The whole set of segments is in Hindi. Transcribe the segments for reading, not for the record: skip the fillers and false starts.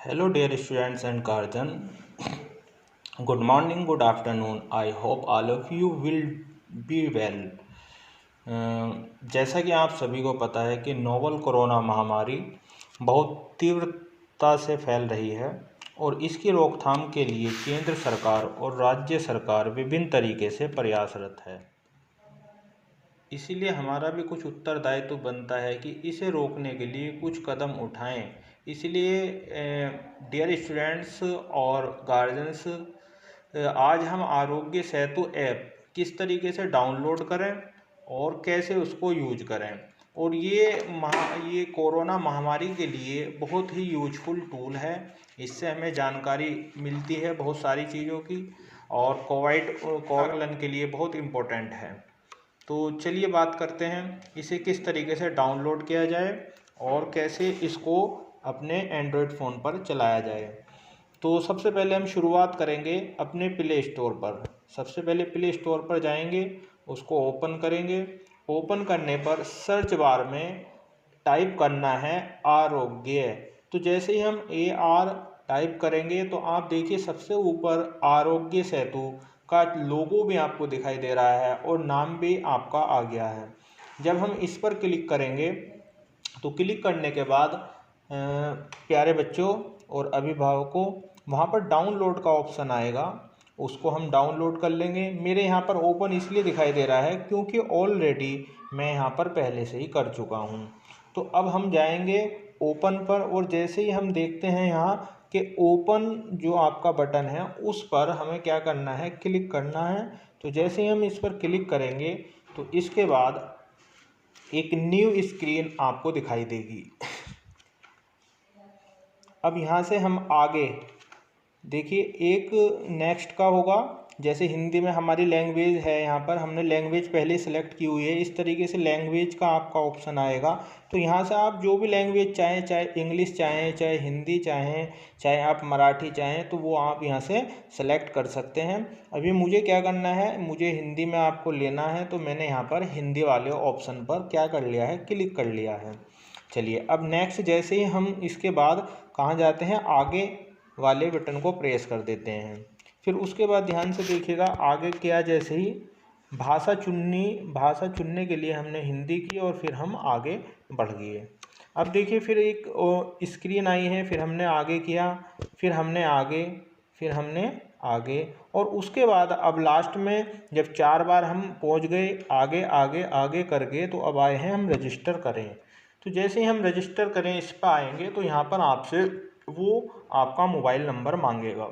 Hello, dear students and guardian. Good morning, good afternoon. I hope all of you will be well. जैसा कि आप सभी को पता है कि नोवल कोरोना महामारी बहुत तीव्रता से फैल रही है और इसकी रोकथाम के लिए केंद्र सरकार और राज्य सरकार विभिन्न तरीके से प्रयासरत है। इसीलिए हमारा भी कुछ उत्तरदायित्व बनता है कि इसे रोकने के लिए कुछ कदम उठाएं। इसलिए डियर स्टूडेंट्स और गार्जियंस, आज हम आरोग्य सेतु ऐप किस तरीके से डाउनलोड करें और कैसे उसको यूज करें, और ये कोरोना महामारी के लिए बहुत ही यूजफुल टूल है। इससे हमें जानकारी मिलती है बहुत सारी चीज़ों की, और कोविड के लिए बहुत इम्पोर्टेंट है। तो चलिए बात करते हैं इसे किस तरीके से डाउनलोड किया जाए और कैसे इसको अपने एंड्रॉयड फ़ोन पर चलाया जाए। तो सबसे पहले हम शुरुआत करेंगे अपने प्ले स्टोर पर। सबसे पहले प्ले स्टोर पर जाएंगे, उसको ओपन करेंगे। ओपन करने पर सर्च बार में टाइप करना है आरोग्य। तो जैसे ही हम AR टाइप करेंगे तो आप देखिए सबसे ऊपर आरोग्य सेतु का लोगो भी आपको दिखाई दे रहा है और नाम भी आपका आ गया है। जब हम इस पर क्लिक करेंगे तो क्लिक करने के बाद प्यारे बच्चों और अभिभावकों, वहाँ पर डाउनलोड का ऑप्शन आएगा, उसको हम डाउनलोड कर लेंगे। मेरे यहाँ पर ओपन इसलिए दिखाई दे रहा है क्योंकि ऑलरेडी मैं यहाँ पर पहले से ही कर चुका हूँ। तो अब हम जाएंगे ओपन पर, और जैसे ही हम देखते हैं यहाँ कि ओपन जो आपका बटन है उस पर हमें क्या करना है, क्लिक करना है। तो जैसे ही हम इस पर क्लिक करेंगे तो इसके बाद एक न्यू स्क्रीन आपको दिखाई देगी। अब यहाँ से हम आगे देखिए एक नेक्स्ट का होगा। जैसे हिंदी में हमारी लैंग्वेज है, यहाँ पर हमने लैंग्वेज पहले सेलेक्ट की हुई है, इस तरीके से लैंग्वेज का आपका ऑप्शन आएगा। तो यहाँ से आप जो भी लैंग्वेज चाहें, चाहे इंग्लिश चाहें, चाहे हिंदी चाहें, चाहे आप मराठी चाहें, तो वो आप यहाँ से सेलेक्ट कर सकते हैं। अभी मुझे क्या करना है, मुझे हिंदी में आपको लेना है, तो मैंने यहाँ पर हिंदी वाले ऑप्शन पर क्या कर लिया है, क्लिक कर लिया है। चलिए अब नेक्स्ट, जैसे ही हम इसके बाद कहाँ जाते हैं, आगे वाले बटन को प्रेस कर देते हैं। फिर उसके बाद ध्यान से देखिएगा आगे क्या, जैसे ही भाषा चुनने के लिए हमने हिंदी की और फिर हम आगे बढ़ गए। अब देखिए फिर एक स्क्रीन आई है, फिर हमने आगे किया, फिर हमने आगे, फिर हमने आगे, और उसके बाद अब लास्ट में जब 4 बार हम पहुंच गए आगे आगे आगे करके, तो अब आए हैं हम रजिस्टर करें। तो जैसे ही हम रजिस्टर करें इस पर आएंगे तो यहाँ पर आपसे वो आपका मोबाइल नंबर मांगेगा।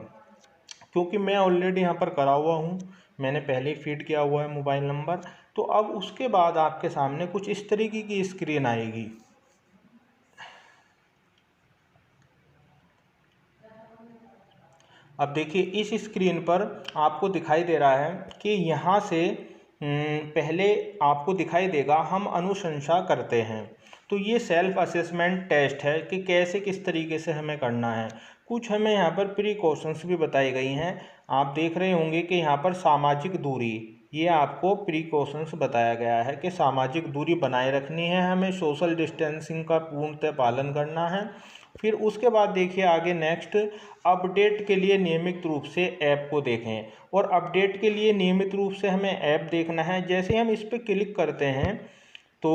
क्योंकि मैं ऑलरेडी यहाँ पर करा हुआ हूँ, मैंने पहले ही फीड किया हुआ है मोबाइल नंबर। तो अब उसके बाद आपके सामने कुछ इस तरीके की स्क्रीन आएगी। अब देखिए इस स्क्रीन पर आपको दिखाई दे रहा है कि यहाँ से पहले आपको दिखाई देगा हम अनुशंसा करते हैं। तो ये सेल्फ असेसमेंट टेस्ट है कि कैसे किस तरीके से हमें करना है। कुछ हमें यहाँ पर प्रिकॉशंस भी बताई गई हैं। आप देख रहे होंगे कि यहाँ पर सामाजिक दूरी, ये आपको प्रिकॉशंस बताया गया है कि सामाजिक दूरी बनाए रखनी है, हमें सोशल डिस्टेंसिंग का पूर्णतः पालन करना है। फिर उसके बाद देखिए आगे नेक्स्ट, अपडेट के लिए नियमित रूप से ऐप को देखें। और अपडेट के लिए नियमित रूप से हमें ऐप देखना है। जैसे हम इस पर क्लिक करते हैं तो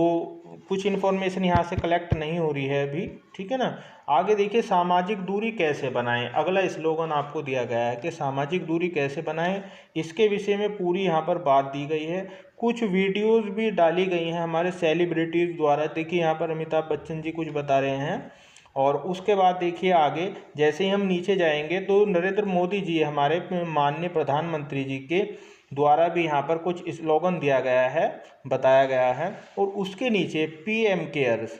कुछ इन्फॉर्मेशन यहाँ से कलेक्ट नहीं हो रही है अभी, ठीक है ना। आगे देखिए सामाजिक दूरी कैसे बनाएं, अगला स्लोगन आपको दिया गया है कि सामाजिक दूरी कैसे बनाएं। इसके विषय में पूरी यहाँ पर बात दी गई है। कुछ वीडियोस भी डाली गई हैं हमारे सेलिब्रिटीज़ द्वारा। देखिए यहाँ पर अमिताभ बच्चन जी कुछ बता रहे हैं। और उसके बाद देखिए आगे जैसे ही हम नीचे जाएंगे तो नरेंद्र मोदी जी, हमारे माननीय प्रधानमंत्री जी के द्वारा भी यहाँ पर कुछ स्लोगन दिया गया है, बताया गया है। और उसके नीचे PM केयर्स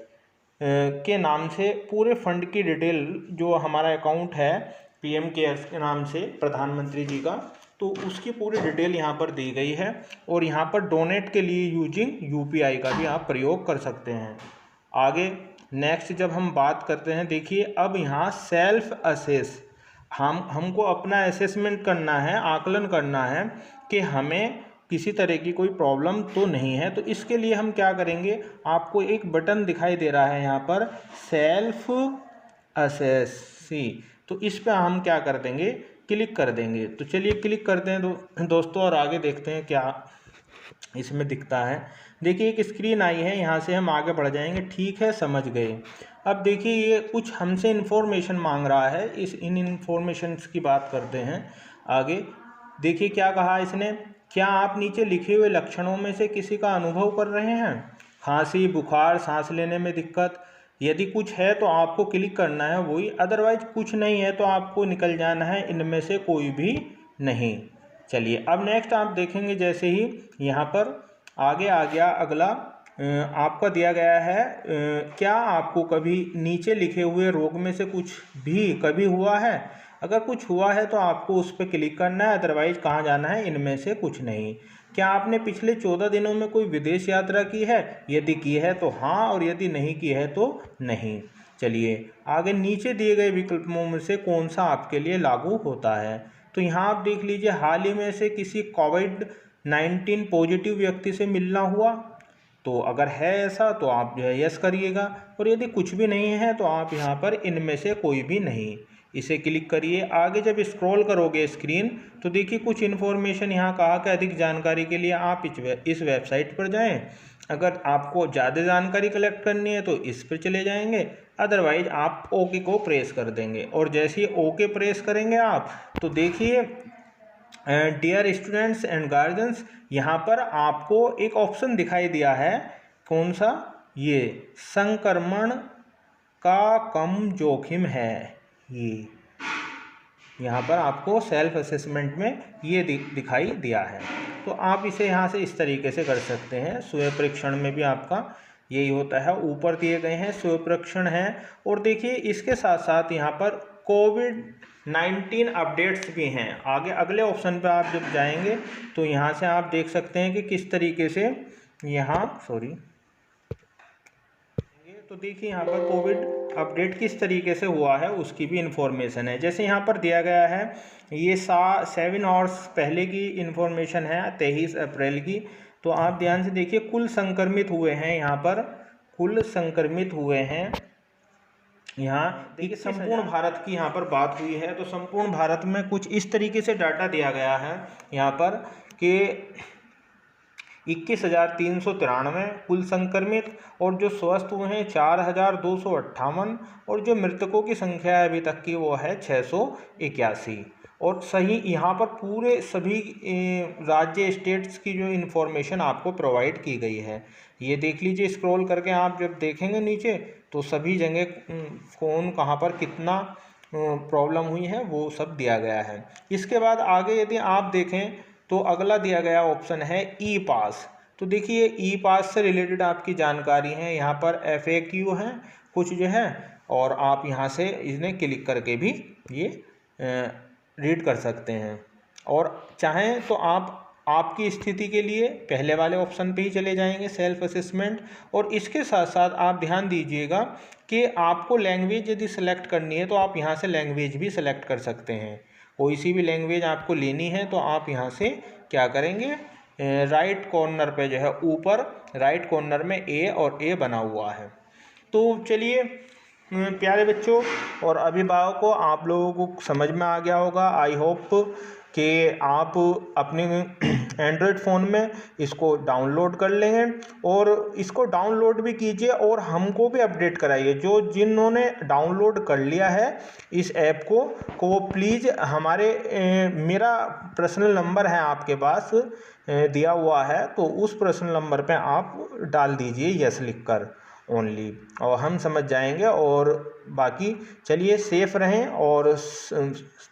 के नाम से पूरे फंड की डिटेल, जो हमारा अकाउंट है PM केयर्स के नाम से प्रधानमंत्री जी का, तो उसकी पूरी डिटेल यहाँ पर दी गई है। और यहाँ पर डोनेट के लिए यूजिंग UPI का भी आप प्रयोग कर सकते हैं। आगे नेक्स्ट जब हम बात करते हैं, देखिए अब यहाँ सेल्फ असेस, हमको अपना असेसमेंट करना है, आकलन करना है कि हमें किसी तरह की कोई प्रॉब्लम तो नहीं है। तो इसके लिए हम क्या करेंगे, आपको एक बटन दिखाई दे रहा है यहाँ पर सेल्फ असेस, तो इस पे हम क्या कर देंगे, क्लिक कर देंगे। तो चलिए क्लिक करते हैं दोस्तों और आगे देखते हैं क्या इसमें दिखता है। देखिए एक स्क्रीन आई है, यहाँ से हम आगे बढ़ जाएंगे। ठीक है, समझ गए। अब देखिए ये कुछ हमसे इन्फॉर्मेशन मांग रहा है, इन इन्फॉर्मेशंस की बात करते हैं आगे। देखिए क्या कहा इसने, क्या आप नीचे लिखे हुए लक्षणों में से किसी का अनुभव कर रहे हैं? खांसी, बुखार, सांस लेने में दिक्कत। यदि कुछ है तो आपको क्लिक करना है वही, अदरवाइज कुछ नहीं है तो आपको निकल जाना है इनमें से कोई भी नहीं। चलिए अब नेक्स्ट आप देखेंगे, जैसे ही यहाँ पर आगे आ गया अगला आपका दिया गया है, क्या आपको कभी नीचे लिखे हुए रोग में से कुछ भी कभी हुआ है? अगर कुछ हुआ है तो आपको उस पर क्लिक करना है, अदरवाइज कहाँ जाना है, इनमें से कुछ नहीं। क्या आपने पिछले 14 दिनों में कोई विदेश यात्रा की है? यदि की है तो हाँ, और यदि नहीं की है तो नहीं। चलिए आगे नीचे दिए गए विकल्पों में से कौन सा आपके लिए लागू होता है? तो यहाँ आप देख लीजिए, हाल ही में से किसी कोविड-19 पॉजिटिव व्यक्ति से मिलना हुआ, तो अगर है ऐसा तो आप जो है यस करिएगा, और यदि कुछ भी नहीं है तो आप यहाँ पर इनमें से कोई भी नहीं, इसे क्लिक करिए। आगे जब स्क्रॉल करोगे स्क्रीन तो देखिए कुछ इन्फॉर्मेशन यहाँ कहा कि अधिक जानकारी के लिए आप इस वेबसाइट पर जाएं। अगर आपको ज़्यादा जानकारी कलेक्ट करनी है तो इस पर चले जाएंगे, अदरवाइज आप ओके को प्रेस कर देंगे। और जैसे ही ओके प्रेस करेंगे आप तो देखिए डियर स्टूडेंट्स एंड गार्जियंस, यहाँ पर आपको एक ऑप्शन दिखाई दिया है। कौन सा? ये संक्रमण का कम जोखिम है। ये यहाँ पर आपको सेल्फ असेसमेंट में ये दिखाई दिया है। तो आप इसे यहाँ से इस तरीके से कर सकते हैं। स्वयं परीक्षण में भी आपका यही होता है, ऊपर दिए गए हैं स्वयं परीक्षण है। और देखिए इसके साथ साथ यहाँ पर कोविड-19 अपडेट्स भी हैं। आगे अगले ऑप्शन पे आप जब जाएंगे तो यहाँ से आप देख सकते हैं कि किस तरीके से यहाँ तो देखिए यहाँ पर कोविड अपडेट किस तरीके से हुआ है उसकी भी इन्फॉर्मेशन है। जैसे यहाँ पर दिया गया है, ये 7 आवर्स पहले की इन्फॉर्मेशन है, 23 अप्रैल की। तो आप ध्यान से देखिए, कुल संक्रमित हुए हैं, यहाँ पर कुल संक्रमित हुए हैं। यहाँ देखिए संपूर्ण भारत की यहाँ पर बात हुई है, तो संपूर्ण भारत में कुछ इस तरीके से डाटा दिया गया है यहाँ पर कि 21,393 कुल संक्रमित, और जो स्वस्थ हुए हैं 4,258, और जो मृतकों की संख्या है अभी तक की वो है 681। और सही यहाँ पर पूरे सभी राज्य स्टेट्स की जो इन्फॉर्मेशन आपको प्रोवाइड की गई है। ये देख लीजिए, स्क्रॉल करके आप जब देखेंगे नीचे तो सभी जगह कौन कहाँ पर कितना प्रॉब्लम हुई है वो सब दिया गया है। इसके बाद आगे यदि आप देखें तो अगला दिया गया ऑप्शन है ई पास। तो देखिए ई पास से रिलेटेड आपकी जानकारी है, यहाँ पर FAQ है कुछ जो है, और आप यहाँ से इन्हें क्लिक करके भी ये रीड कर सकते हैं। और चाहें तो आप आपकी स्थिति के लिए पहले वाले ऑप्शन पे ही चले जाएंगे, सेल्फ असेसमेंट। और इसके साथ साथ आप ध्यान दीजिएगा कि आपको लैंग्वेज यदि सेलेक्ट करनी है तो आप यहाँ से लैंग्वेज भी सेलेक्ट कर सकते हैं। कोई सी भी लैंग्वेज आपको लेनी है तो आप यहाँ से क्या करेंगे, राइट कॉर्नर पे जो है ऊपर राइट कॉर्नर में ए और ए बना हुआ है। तो चलिए प्यारे बच्चों और अभिभावकों, आप लोगों को समझ में आ गया होगा। आई होप कि आप अपने एंड्रॉयड फ़ोन में इसको डाउनलोड कर लेंगे, और इसको डाउनलोड भी कीजिए और हमको भी अपडेट कराइए। जिन्होंने डाउनलोड कर लिया है इस ऐप को वो प्लीज़ हमारे मेरा पर्सनल नंबर है आपके पास दिया हुआ है, तो उस पर्सनल नंबर पे आप डाल दीजिए यस लिखकर ओनली, और हम समझ जाएंगे। और बाकी चलिए सेफ रहें और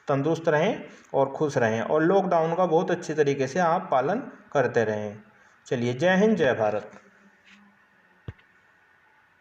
तंदुरुस्त रहें और खुश रहें, और लॉकडाउन का बहुत अच्छे तरीके से आप पालन करते रहें। चलिए, जय हिंद, जय भारत।